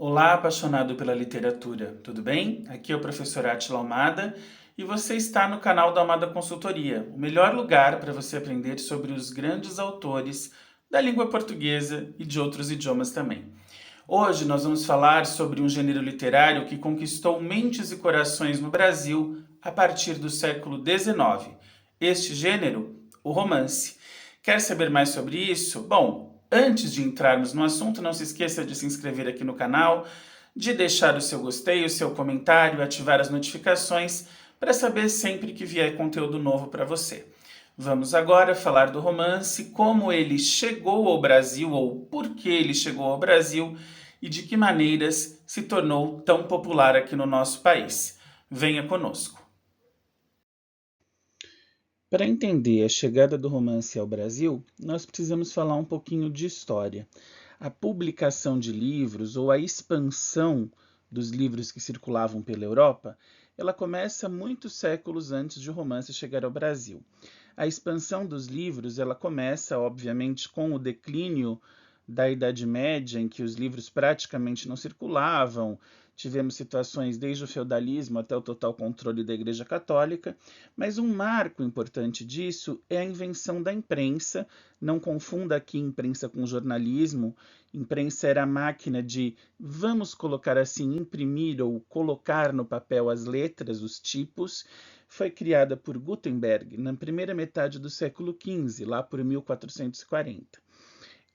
Olá, apaixonado pela literatura, tudo bem? Aqui é o professor Átila Almada e você está no canal da Almada Consultoria, o melhor lugar para você aprender sobre os grandes autores da língua portuguesa e de outros idiomas também. Hoje nós vamos falar sobre um gênero literário que conquistou mentes e corações no Brasil a partir do século XIX. Este gênero, o romance. Quer saber mais sobre isso? Bom, antes de entrarmos no assunto, não se esqueça de se inscrever aqui no canal, de deixar o seu gostei, o seu comentário, ativar as notificações para saber sempre que vier conteúdo novo para você. Vamos agora falar do romance, como ele chegou ao Brasil ou por que ele chegou ao Brasil e de que maneiras se tornou tão popular aqui no nosso país. Venha conosco. Para entender a chegada do romance ao Brasil, nós precisamos falar um pouquinho de história. A publicação de livros ou a expansão dos livros que circulavam pela Europa, ela começa muitos séculos antes de o romance chegar ao Brasil. A expansão dos livros, ela começa, obviamente, com o declínio da Idade Média, em que os livros praticamente não circulavam. Tivemos situações desde o feudalismo até o total controle da Igreja Católica, mas um marco importante disso é a invenção da imprensa. Não confunda aqui imprensa com jornalismo. Imprensa era a máquina de, vamos colocar assim, imprimir ou colocar no papel as letras, os tipos. Foi criada por Gutenberg na primeira metade do século XV, lá por 1440.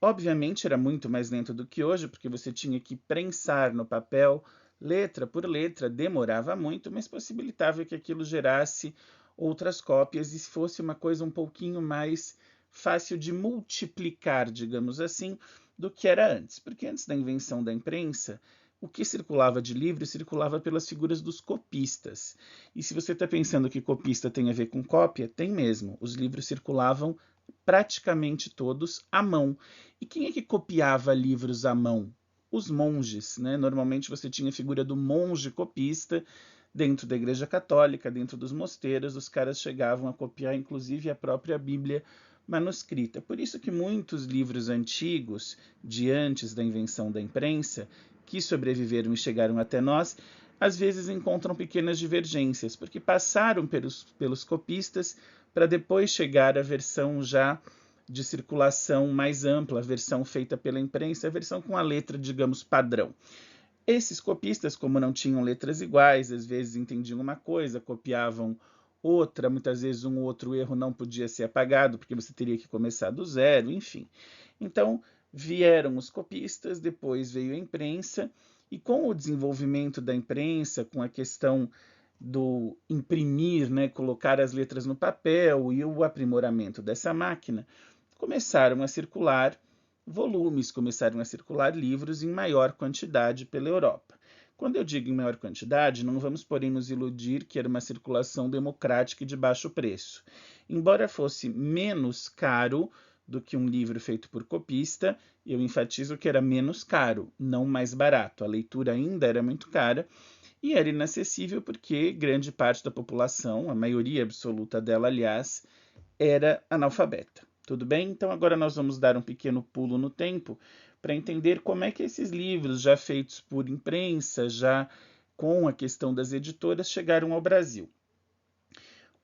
Obviamente era muito mais lento do que hoje, porque você tinha que prensar no papel, letra por letra, demorava muito, mas possibilitava que aquilo gerasse outras cópias e fosse uma coisa um pouquinho mais fácil de multiplicar, digamos assim, do que era antes. Porque antes da invenção da imprensa, o que circulava de livro circulava pelas figuras dos copistas. E se você está pensando que copista tem a ver com cópia, tem mesmo. Os livros circulavam praticamente todos à mão. E quem é que copiava livros à mão? Os monges, né? Normalmente você tinha a figura do monge copista dentro da Igreja Católica, dentro dos mosteiros, os caras chegavam a copiar inclusive a própria Bíblia manuscrita. Por isso que muitos livros antigos, de antes da invenção da imprensa, que sobreviveram e chegaram até nós, às vezes encontram pequenas divergências, porque passaram pelos copistas para depois chegar à versão já de circulação mais ampla, a versão feita pela imprensa, a versão com a letra, digamos, padrão. Esses copistas, como não tinham letras iguais, às vezes entendiam uma coisa, copiavam outra, muitas vezes um ou outro erro não podia ser apagado, porque você teria que começar do zero, enfim. Então, vieram os copistas, depois veio a imprensa, e com o desenvolvimento da imprensa, com a questão do imprimir, né, colocar as letras no papel e o aprimoramento dessa máquina, começaram a circular volumes, começaram a circular livros em maior quantidade pela Europa. Quando eu digo em maior quantidade, não vamos, porém, nos iludir que era uma circulação democrática e de baixo preço. Embora fosse menos caro do que um livro feito por copista, eu enfatizo que era menos caro, não mais barato. A leitura ainda era muito cara e era inacessível porque grande parte da população, a maioria absoluta dela, aliás, era analfabeta. Tudo bem? Então agora nós vamos dar um pequeno pulo no tempo para entender como é que esses livros, já feitos por imprensa, já com a questão das editoras, chegaram ao Brasil.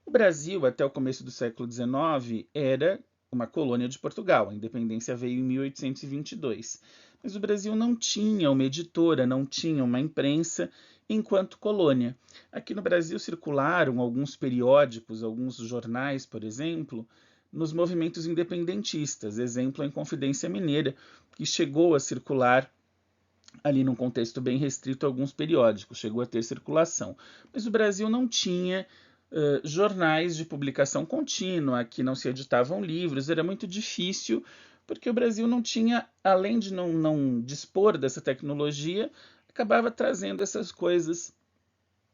O Brasil, até o começo do século XIX, era uma colônia de Portugal. A independência veio em 1822. Mas o Brasil não tinha uma editora, não tinha uma imprensa enquanto colônia. Aqui no Brasil circularam alguns periódicos, alguns jornais, por exemplo, nos movimentos independentistas. Exemplo, a Inconfidência Mineira, que chegou a circular ali num contexto bem restrito alguns periódicos, chegou a ter circulação. Mas o Brasil não tinha jornais de publicação contínua, que não se editavam livros, era muito difícil, porque o Brasil não tinha, além de não dispor dessa tecnologia, acabava trazendo essas coisas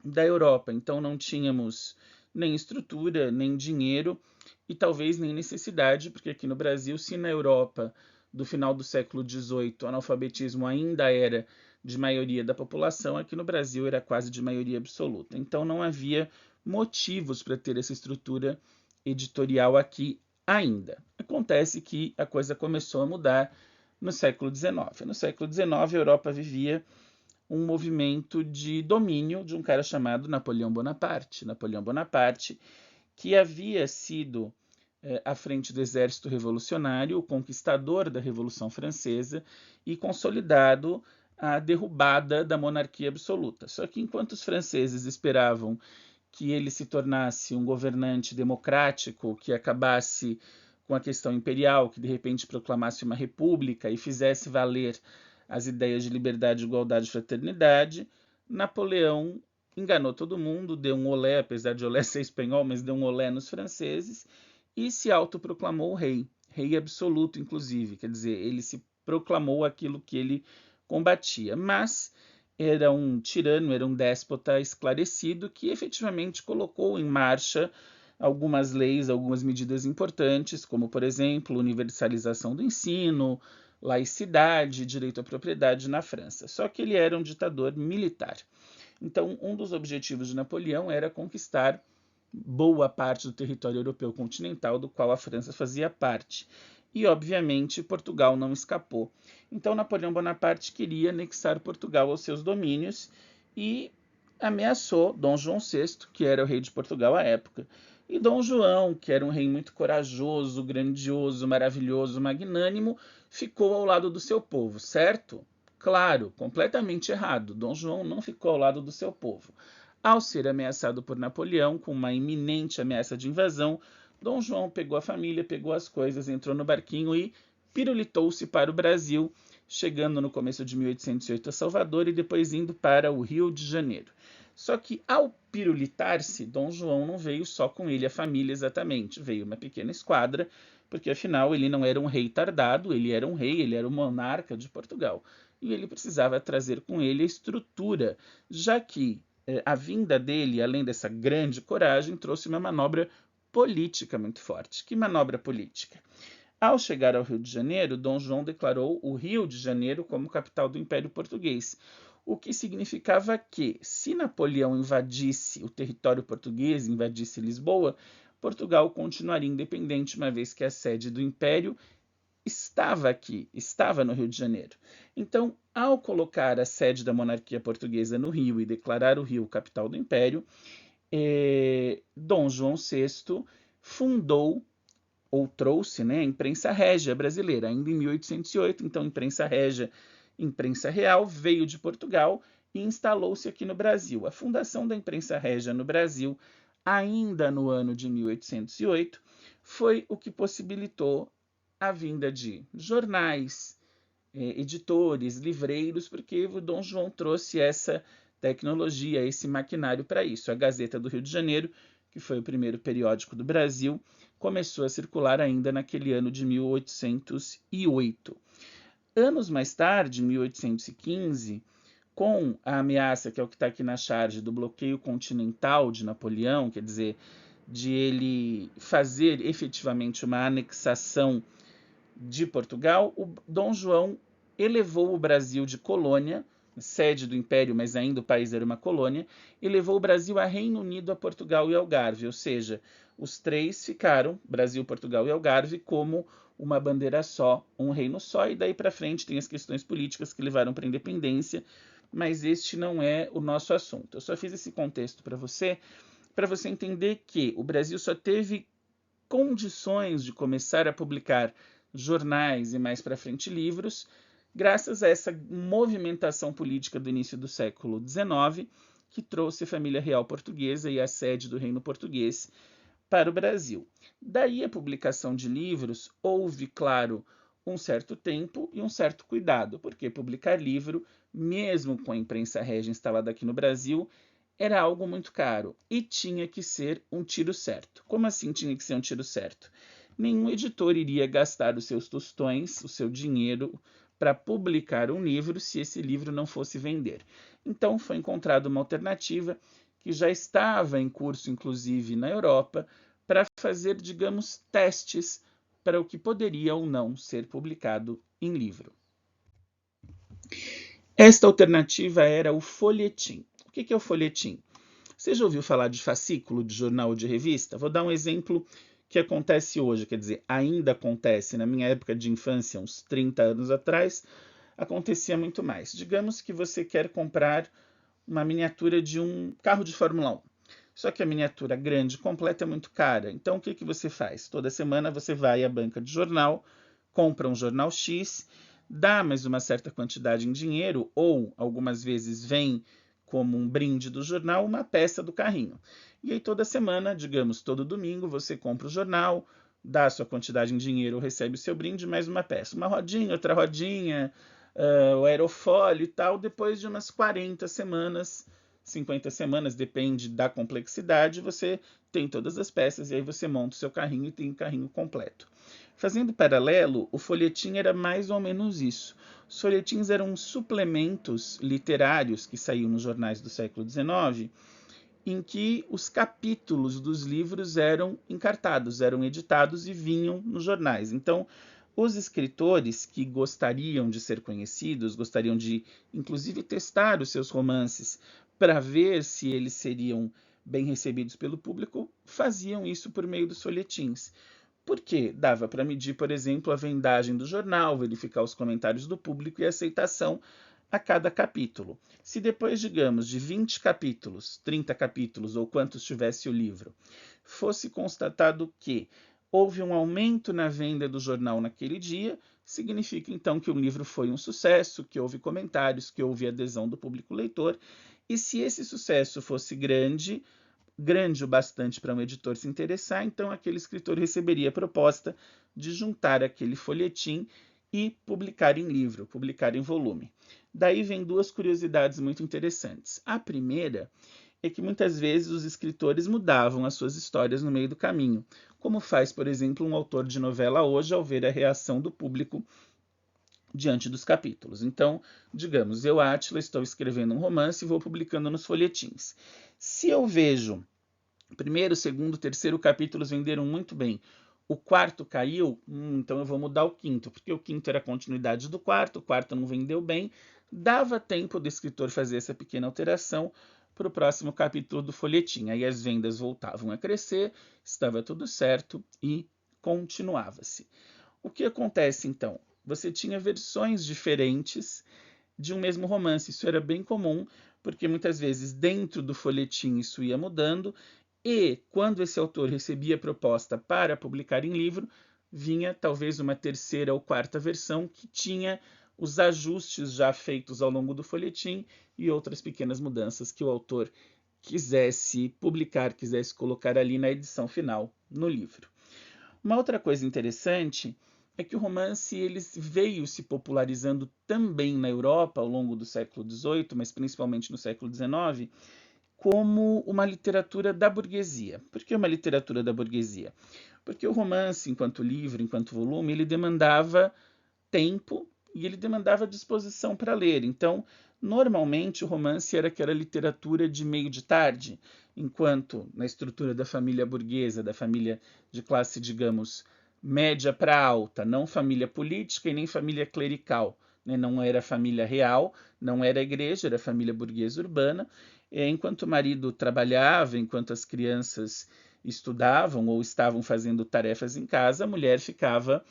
da Europa. Então não tínhamos nem estrutura, nem dinheiro e talvez nem necessidade, porque aqui no Brasil, se na Europa do final do século XVIII o analfabetismo ainda era de maioria da população, aqui no Brasil era quase de maioria absoluta. Então não havia motivos para ter essa estrutura editorial aqui ainda. Acontece que a coisa começou a mudar no século XIX. No século XIX, a Europa vivia um movimento de domínio de um cara chamado Napoleão Bonaparte. Napoleão Bonaparte, que havia sido à frente do exército revolucionário, o conquistador da Revolução Francesa e consolidado a derrubada da monarquia absoluta. Só que enquanto os franceses esperavam que ele se tornasse um governante democrático, que acabasse com a questão imperial, que de repente proclamasse uma república e fizesse valer as ideias de liberdade, igualdade e fraternidade, Napoleão enganou todo mundo, deu um olé, apesar de olé ser espanhol, mas deu um olé nos franceses, e se autoproclamou rei, rei absoluto, inclusive, quer dizer, ele se proclamou aquilo que ele combatia, mas era um tirano, era um déspota esclarecido que efetivamente colocou em marcha algumas leis, algumas medidas importantes, como, por exemplo, universalização do ensino, laicidade, direito à propriedade na França. Só que ele era um ditador militar. Então, um dos objetivos de Napoleão era conquistar boa parte do território europeu continental, do qual a França fazia parte. E, obviamente, Portugal não escapou. Então, Napoleão Bonaparte queria anexar Portugal aos seus domínios e ameaçou Dom João VI, que era o rei de Portugal à época. E Dom João, que era um rei muito corajoso, grandioso, maravilhoso, magnânimo, ficou ao lado do seu povo, certo? Claro, completamente errado. Dom João não ficou ao lado do seu povo. Ao ser ameaçado por Napoleão, com uma iminente ameaça de invasão, Dom João pegou a família, pegou as coisas, entrou no barquinho e pirulitou-se para o Brasil, chegando no começo de 1808 a Salvador e depois indo para o Rio de Janeiro. Só que ao pirulitar-se, Dom João não veio só com ele a família exatamente, veio uma pequena esquadra, porque afinal ele não era um rei tardado, ele era um rei, ele era o monarca de Portugal. E ele precisava trazer com ele a estrutura, já que a vinda dele, além dessa grande coragem, trouxe uma manobra política muito forte. Que manobra política? Ao chegar ao Rio de Janeiro, Dom João declarou o Rio de Janeiro como capital do Império Português, o que significava que, se Napoleão invadisse o território português, invadisse Lisboa, Portugal continuaria independente, uma vez que a sede do Império estava aqui, estava no Rio de Janeiro. Então, ao colocar a sede da monarquia portuguesa no Rio e declarar o Rio capital do Império, Dom João VI fundou ou trouxe, a imprensa régia brasileira, ainda em 1808. Então, imprensa régia, imprensa real, veio de Portugal e instalou-se aqui no Brasil. A fundação da imprensa régia no Brasil, ainda no ano de 1808, foi o que possibilitou a vinda de jornais, editores, livreiros, porque o Dom João trouxe essa tecnologia, esse maquinário para isso. A Gazeta do Rio de Janeiro, que foi o primeiro periódico do Brasil, começou a circular ainda naquele ano de 1808. Anos mais tarde, em 1815, com a ameaça, que é o que está aqui na charge, do bloqueio continental de Napoleão, quer dizer, de ele fazer efetivamente uma anexação de Portugal, o Dom João elevou o Brasil de colônia, sede do Império, mas ainda o país era uma colônia, e levou o Brasil a Reino Unido, a Portugal e Algarve, ou seja, os três ficaram, Brasil, Portugal e Algarve, como uma bandeira só, um reino só, e daí para frente tem as questões políticas que levaram para a independência, mas este não é o nosso assunto. Eu só fiz esse contexto para você entender que o Brasil só teve condições de começar a publicar jornais e mais para frente livros, graças a essa movimentação política do início do século XIX, que trouxe a família real portuguesa e a sede do reino português para o Brasil. Daí a publicação de livros houve, claro, um certo tempo e um certo cuidado, porque publicar livro, mesmo com a imprensa régia instalada aqui no Brasil, era algo muito caro e tinha que ser um tiro certo. Como assim tinha que ser um tiro certo? Nenhum editor iria gastar os seus tostões, o seu dinheiro, para publicar um livro se esse livro não fosse vender. Então foi encontrada uma alternativa que já estava em curso, inclusive na Europa, para fazer, digamos, testes para o que poderia ou não ser publicado em livro. Esta alternativa era o folhetim. O que é o folhetim? Você já ouviu falar de fascículo de jornal ou de revista? Vou dar um exemplo que acontece hoje, quer dizer, ainda acontece. Na minha época de infância, uns 30 anos atrás, acontecia muito mais. Digamos que você quer comprar uma miniatura de um carro de Fórmula 1. Só que a miniatura grande completa é muito cara. Então o que você faz? Toda semana você vai à banca de jornal, compra um jornal X, dá mais uma certa quantidade em dinheiro, ou algumas vezes vem como um brinde do jornal uma peça do carrinho. E aí toda semana, digamos todo domingo, você compra o jornal, dá a sua quantidade em dinheiro ou recebe o seu brinde, mais uma peça. Uma rodinha, outra rodinha, o aerofólio e tal. Depois de umas 40 semanas, 50 semanas, depende da complexidade, você tem todas as peças e aí você monta o seu carrinho e tem o carrinho completo. Fazendo paralelo, o folhetim era mais ou menos isso. Os folhetins eram suplementos literários que saíam nos jornais do século XIX, em que os capítulos dos livros eram encartados, eram editados e vinham nos jornais. Então, os escritores que gostariam de ser conhecidos, gostariam de, inclusive, testar os seus romances para ver se eles seriam bem recebidos pelo público, faziam isso por meio dos folhetins. Por quê? Dava para medir, por exemplo, a vendagem do jornal, verificar os comentários do público e a aceitação a cada capítulo. Se depois, digamos, de 20 capítulos, 30 capítulos ou quantos tivesse o livro, fosse constatado que houve um aumento na venda do jornal naquele dia, significa então que o livro foi um sucesso, que houve comentários, que houve adesão do público leitor, e se esse sucesso fosse grande o bastante para um editor se interessar, então aquele escritor receberia a proposta de juntar aquele folhetim e publicar em livro, publicar em volume. Daí vem duas curiosidades muito interessantes. A primeira é que muitas vezes os escritores mudavam as suas histórias no meio do caminho, como faz, por exemplo, um autor de novela hoje ao ver a reação do público diante dos capítulos. Então, digamos, eu, Átila, estou escrevendo um romance e vou publicando nos folhetins. Se eu vejo o primeiro, segundo, terceiro capítulos venderam muito bem, o quarto caiu, então eu vou mudar o quinto, porque o quinto era a continuidade do quarto, o quarto não vendeu bem, dava tempo do escritor fazer essa pequena alteração para o próximo capítulo do folhetim. Aí as vendas voltavam a crescer, estava tudo certo e continuava-se. O que acontece então? Você tinha versões diferentes de um mesmo romance. Isso era bem comum, porque muitas vezes dentro do folhetim isso ia mudando, e quando esse autor recebia proposta para publicar em livro, vinha talvez uma terceira ou quarta versão que tinha os ajustes já feitos ao longo do folhetim e outras pequenas mudanças que o autor quisesse publicar, quisesse colocar ali na edição final, no livro. Uma outra coisa interessante é que o romance ele veio se popularizando também na Europa ao longo do século XVIII, mas principalmente no século XIX, como uma literatura da burguesia. Por que uma literatura da burguesia? Porque o romance, enquanto livro, enquanto volume, ele demandava tempo e ele demandava disposição para ler. Então, normalmente o romance era aquela literatura de meio de tarde, enquanto na estrutura da família burguesa, da família de classe, digamos, média para alta, não família política e nem família clerical, né? Não era família real, não era igreja, era família burguesa urbana. Enquanto o marido trabalhava, enquanto as crianças estudavam ou estavam fazendo tarefas em casa, a mulher ficava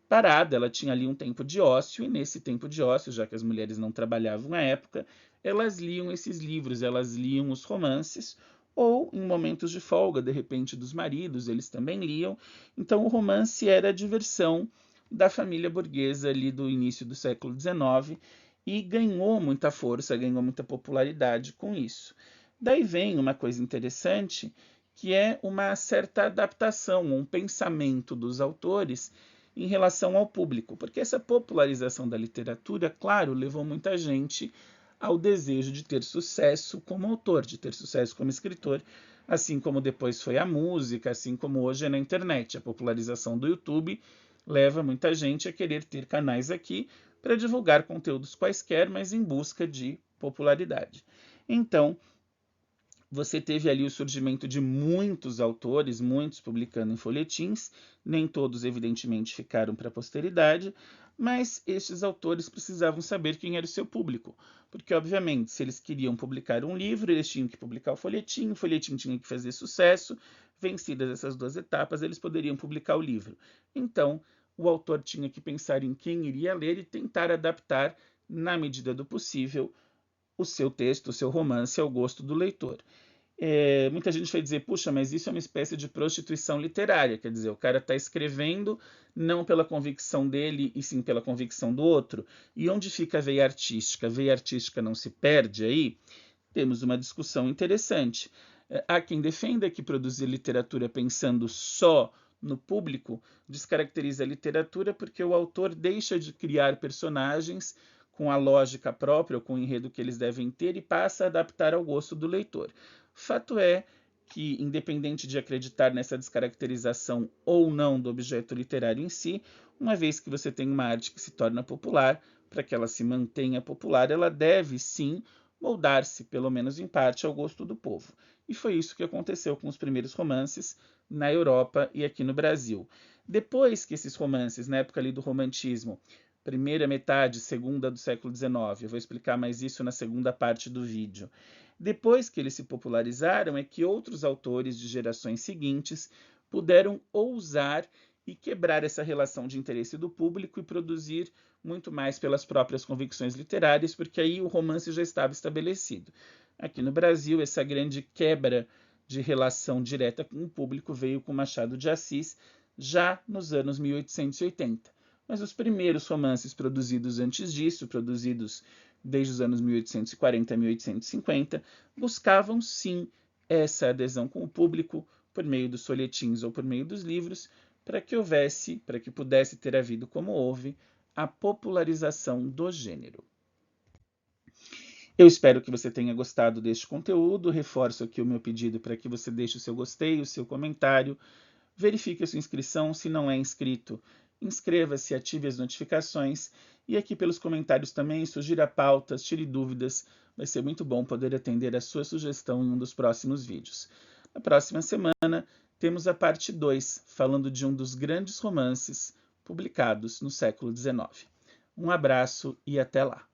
parada, ela tinha ali um tempo de ócio, e nesse tempo de ócio, já que as mulheres não trabalhavam na época, elas liam esses livros, elas liam os romances, ou em momentos de folga, de repente, dos maridos, eles também liam. Então o romance era a diversão da família burguesa ali do início do século XIX, e ganhou muita força, ganhou muita popularidade com isso. Daí vem uma coisa interessante, que é uma certa adaptação, um pensamento dos autores em relação ao público, porque essa popularização da literatura, claro, levou muita gente ao desejo de ter sucesso como autor, de ter sucesso como escritor, assim como depois foi a música, assim como hoje é na internet. A popularização do YouTube leva muita gente a querer ter canais aqui para divulgar conteúdos quaisquer, mas em busca de popularidade. Então, você teve ali o surgimento de muitos autores, muitos publicando em folhetins, nem todos, evidentemente, ficaram para a posteridade, mas estes autores precisavam saber quem era o seu público, porque, obviamente, se eles queriam publicar um livro, eles tinham que publicar o folhetim tinha que fazer sucesso, vencidas essas duas etapas, eles poderiam publicar o livro. Então, o autor tinha que pensar em quem iria ler e tentar adaptar, na medida do possível, o seu texto, o seu romance ao gosto do leitor. Muita gente vai dizer, puxa, mas isso é uma espécie de prostituição literária, quer dizer, o cara está escrevendo não pela convicção dele, e sim pela convicção do outro. E onde fica a veia artística? A veia artística não se perde aí? Temos uma discussão interessante. Há quem defenda que produzir literatura pensando só no público descaracteriza a literatura porque o autor deixa de criar personagens com a lógica própria ou com o enredo que eles devem ter e passa a adaptar ao gosto do leitor. Fato é que, independente de acreditar nessa descaracterização ou não do objeto literário em si, uma vez que você tem uma arte que se torna popular, para que ela se mantenha popular, ela deve sim moldar-se, pelo menos em parte, ao gosto do povo. E foi isso que aconteceu com os primeiros romances na Europa e aqui no Brasil. Depois que esses romances, na época ali do romantismo, primeira metade, segunda do século XIX, eu vou explicar mais isso na segunda parte do vídeo. Depois que eles se popularizaram, é que outros autores de gerações seguintes puderam ousar e quebrar essa relação de interesse do público e produzir muito mais pelas próprias convicções literárias, porque aí o romance já estava estabelecido. Aqui no Brasil, essa grande quebra de relação direta com o público veio com Machado de Assis já nos anos 1880. Mas os primeiros romances produzidos antes disso, produzidos desde os anos 1840 a 1850, buscavam sim essa adesão com o público por meio dos folhetins ou por meio dos livros, para que pudesse ter havido, como houve, a popularização do gênero. Eu espero que você tenha gostado deste conteúdo. Reforço aqui o meu pedido para que você deixe o seu gostei, o seu comentário, verifique a sua inscrição. Se não é inscrito, inscreva-se, ative as notificações e aqui pelos comentários também sugira pautas, tire dúvidas. Vai ser muito bom poder atender a sua sugestão em um dos próximos vídeos. Na próxima semana, temos a parte 2, falando de um dos grandes romances publicados no século XIX. Um abraço e até lá!